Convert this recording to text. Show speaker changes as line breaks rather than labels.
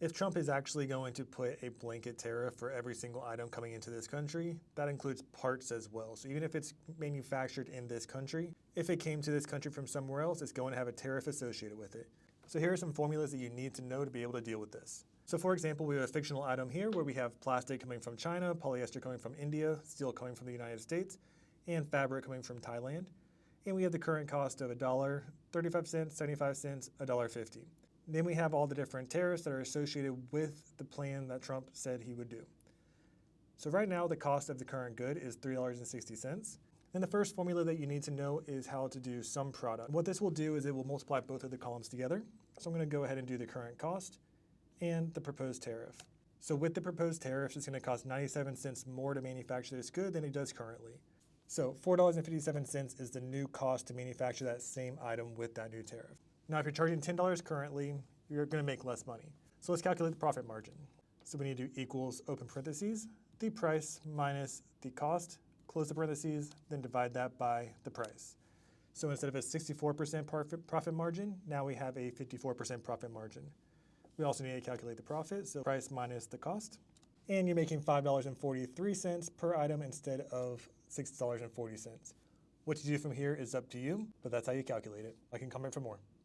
If Trump is actually going to put a blanket tariff for every single item coming into this country, that includes parts as well. So even if it's manufactured in this country, if it came to this country from somewhere else, it's going to have a tariff associated with it. So here are some formulas that you need to know to be able to deal with this. So for example, we have a fictional item here where we have plastic coming from China, polyester coming from India, steel coming from the United States, and fabric coming from Thailand. And we have the current cost of $1, 35 cents, 75 cents, $1.50. Then we have all the different tariffs that are associated with the plan that Trump said he would do. So right now, the cost of the current good is $3.60. Then the first formula that you need to know is how to do sum product. What this will do is it will multiply both of the columns together. So I'm going to go ahead and do the current cost and the proposed tariff. So with the proposed tariffs, it's going to cost 97 cents more to manufacture this good than it does currently. So $4.57 is the new cost to manufacture that same item with that new tariff. Now, if you're charging $10 currently, you're going to make less money. So let's calculate the profit margin. So we need to do equals open parentheses, the price minus the cost, close the parentheses, then divide that by the price. So instead of a 64% profit margin, now we have a 54% profit margin. We also need to calculate the profit, so price minus the cost. And you're making $5.43 per item instead of $6.40. What you do from here is up to you, but that's how you calculate it. I can comment for more.